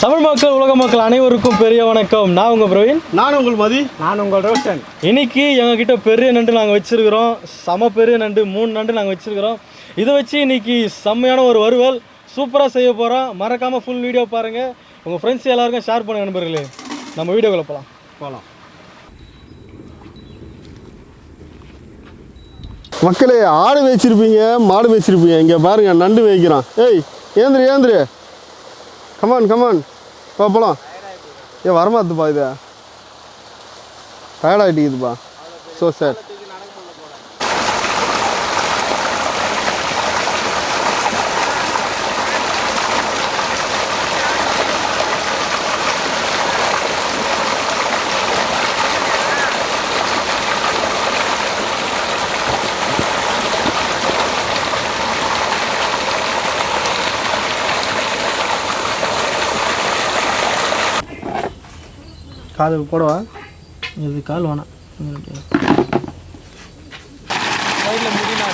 தமிழ் மக்கள் உலக மக்கள் அனைவருக்கும் பெரிய வணக்கம். நான் உங்கள் பிரவீன். நான் உங்கள் மதி. நான் உங்கள் ரோஷன். இன்னைக்கு எங்ககிட்ட பெரிய நண்டு நாங்கள் வச்சுருக்கிறோம். செம பெரிய நண்டு, 3 நண்டு நாங்கள் வச்சுருக்கிறோம். இதை வச்சு இன்னைக்கு செம்மையான ஒரு வறுவல் சூப்பராக செய்ய போகிறோம். மறக்காமல் ஃபுல் வீடியோ பாருங்கள். உங்கள் ஃப்ரெண்ட்ஸ் எல்லாருக்கும் ஷேர் பண்ணுங்க நண்பர்களே. நம்ம வீடியோக்குள்ளே போகலாம். மக்களே, ஆடு வச்சிருப்பீங்க, மாடு வச்சிருப்பீங்க. இங்கே பாருங்க, நண்டு வைக்கிறான். ஏய் ஏந்திரு கமான் போகலாம். வரமாத்துப்பா, இது டயர்டாகிட்டுக்குதுப்பா. ஸோ சார் காது போடவா? இது கால் வேணாம். சைடில் முடினா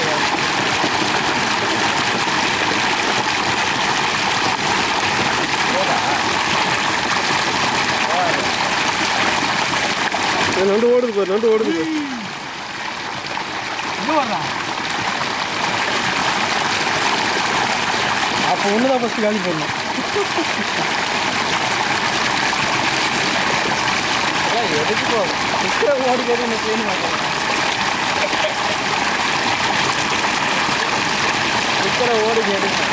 நண்டு ஓடுது பாரு, நண்டு ஓடுது பாரு. அப்போ ஒன்று தான் ஃபஸ்ட்டு காலி போடணும். எதுக்கு போகும் ஓடி போய் என்ன ட்ரெயின் மாட்டேன். ஓடி எடுக்க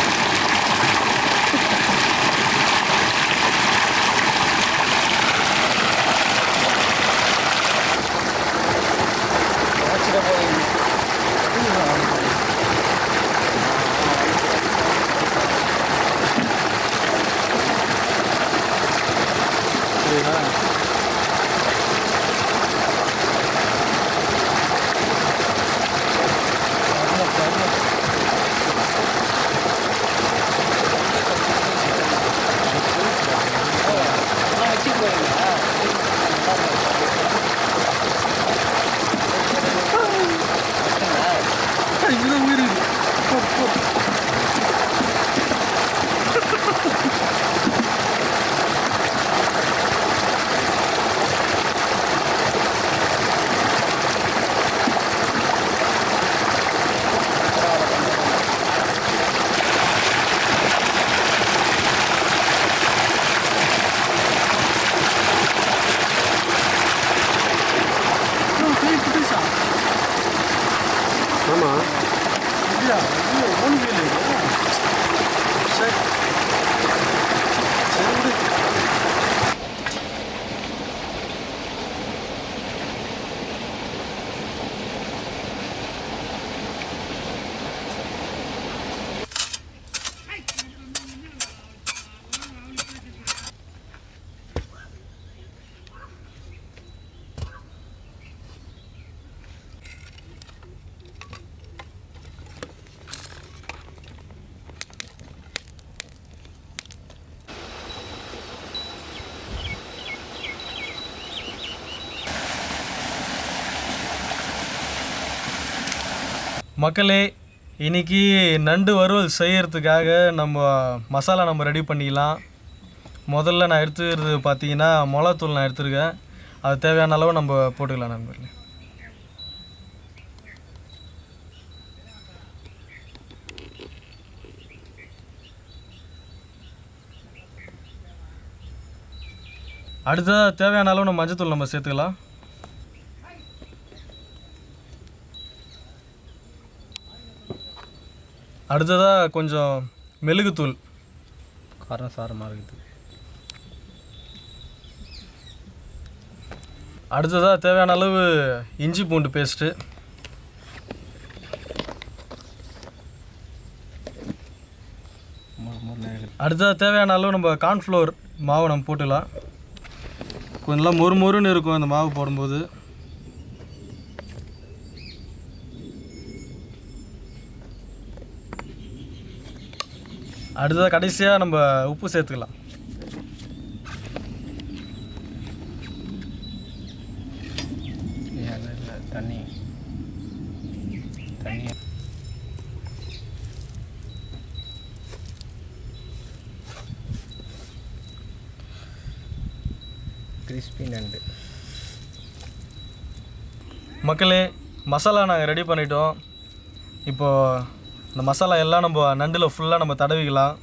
மக்களே, இன்றைக்கி நண்டு வறுவல் செய்கிறதுக்காக மசாலா ரெடி பண்ணிக்கலாம். முதல்ல நான் எடுத்துக்கிறது பார்த்தீங்கன்னா மிளகாத்தூள் நான் எடுத்துருக்கேன். அது தேவையான அளவு நம்ம போட்டுக்கலாம் நண்பர்களே. அடுத்ததாக தேவையான அளவு நம்ம மஞ்சத்தூள் நம்ம சேர்த்துக்கலாம். அடுத்ததாக கொஞ்சம் மெழுகுத்தூள், காரம் சாரமாக இருக்குது. அடுத்ததாக தேவையான அளவு இஞ்சி பூண்டு பேஸ்ட்டு. அடுத்ததாக தேவையான அளவு நம்ம கார்ன்ஃப்ளவர் மாவு நம்ம போட்டுக்கலாம். கொஞ்சம் மொறுன்னு இருக்கும் அந்த மாவு போடும்போது. அடுத்ததாக கடைசியாக நம்ம உப்பு சேர்த்துக்கலாம். தண்ணி கிறிஸ்பி நண்டு. மக்களே, மசாலா நாங்கள் ரெடி பண்ணிட்டோம். இப்போது இந்த மசாலா எல்லாம் நம்ம நண்டில் ஃபுல்லாக நம்ம தடவிக்கலாம்.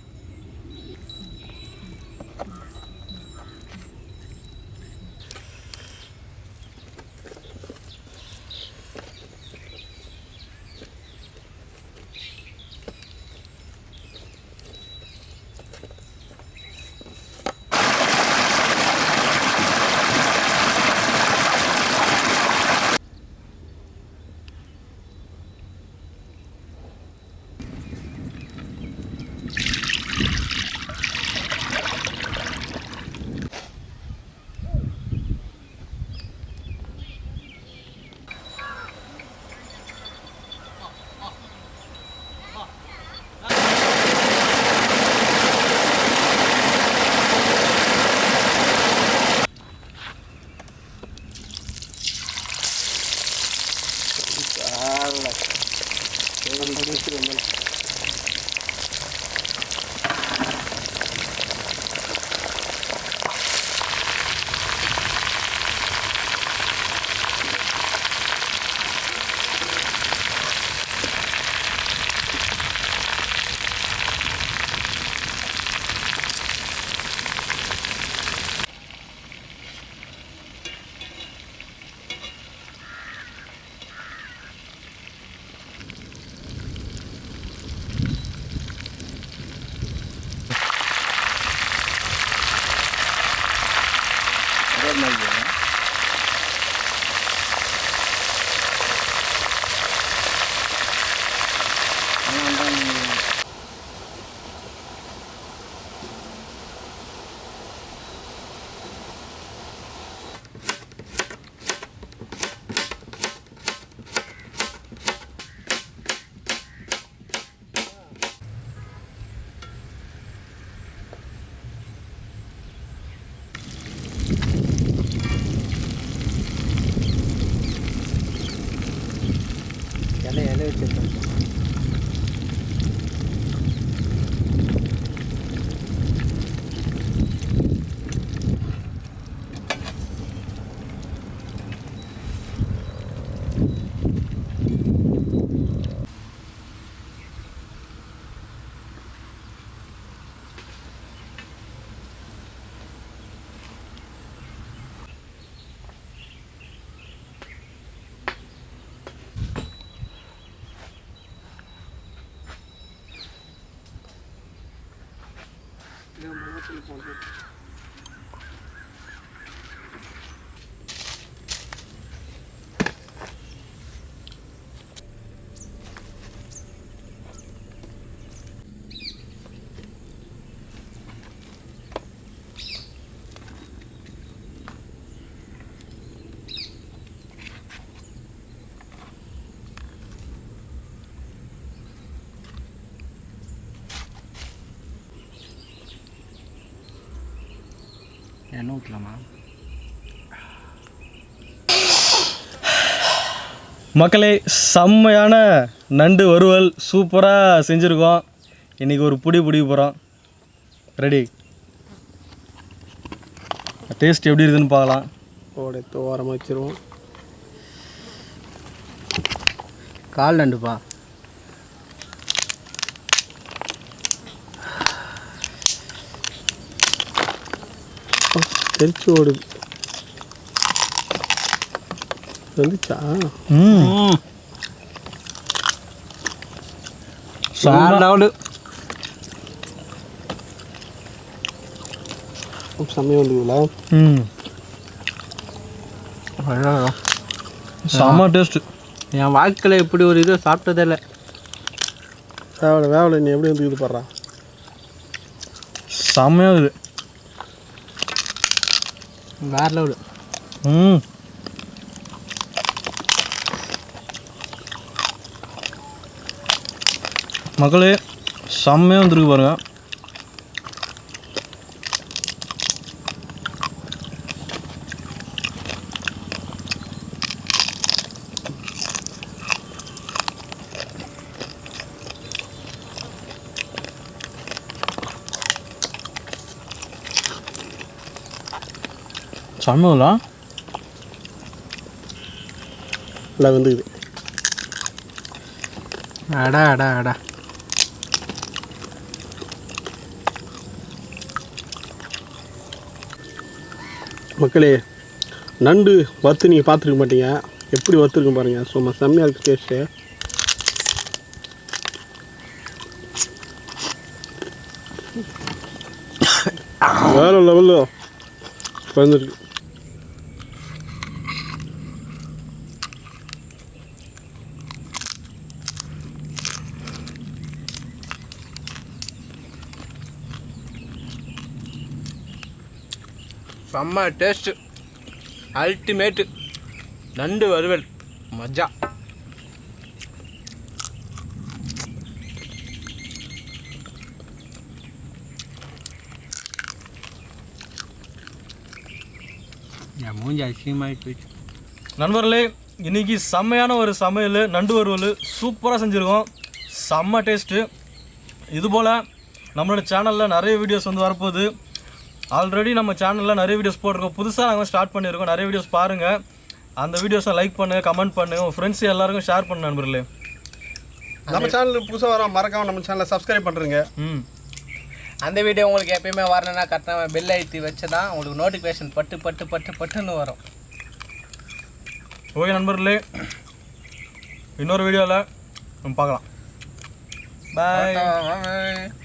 இலை வச்சுருக்கேன். எண்ணெய் ஊற்றலாமா? மக்களே, செம்மையான நண்டு வறுவல் சூப்பராக செஞ்சுருக்கோம். இன்றைக்கி ஒரு பிடிக்க போகிறோம். ரெடி. டேஸ்ட் எப்படி இருக்குதுன்னு பார்க்கலாம். எடுத்து ஓரமாக வச்சுருவோம். கால் நண்டுப்பா. தெரிச்சு ஓடுது. வந்துச்சா? லவுடு செம்மையாக வந்துங்களா? செம்ம டேஸ்ட்டு. என் வாழ்க்கையில் இப்படி ஒரு இதை சாப்பிட்டதே இல்லை. வேவலை நீ எப்படி வந்து இது படுறா? செம்மையாக இருக்குது. வேற லெவலு. மக்களே, செம்மையாக வந்துருக்கு பாருங்க. செம்மங்களா நல்லா வந்துக்குது. அடா அடா அடா. மக்களே, நண்டு வறுத்து நீங்கள் பார்த்துருக்க மாட்டீங்க, எப்படி வறுத்துருக்கும் பாருங்கள். சும்மா செம்மையாக இருக்குது டேஸ்ட்டு. வேறு லெவலில் வந்துருக்கு. செம்ம டேஸ்ட்டு, அல்டிமேட்டு. நண்டு வறுவல் மஜா. என் மூஞ்சி அசிங்கமாகி போயிடுச்சு. நண்பர்களே, இன்றைக்கி செம்மையான ஒரு சமையல், நண்டு வறுவல் சூப்பராக செஞ்சுருக்கோம். செம்ம டேஸ்ட்டு. இதுபோல் நம்மளோட சேனலில் நிறைய வீடியோஸ் வந்து வரப்போகுது. ஆல்ரெடி நம்ம சேனலில் நிறைய வீடியோஸ் போட்டிருக்கோம். புதுசாக நாங்கள் ஸ்டார்ட் பண்ணியிருக்கோம். நிறைய வீடியோஸ் பாருங்கள். அந்த வீடியோஸை லைக் பண்ணுங்கள், கமெண்ட் பண்ணுங்கள், உங்கள் ஃப்ரெண்ட்ஸ் எல்லாருக்கும் ஷேர் பண்ணு நண்பர்களே. நம்ம சேனலுக்கு புதுசாக வர மறக்காமல் நம்ம சேனலை சப்ஸ்கிரைப் பண்ணுறேங்க. அந்த வீடியோ உங்களுக்கு எப்பயுமே வரணும்னா கரெக்டாக பெல் ஐத்தி வச்சு தான் உங்களுக்கு நோட்டிஃபிகேஷன் பட்டுன்னு வரும். ஓகே நண்பர்களே, இன்னொரு வீடியோவில் நம்ம பார்க்கலாம். பாய்.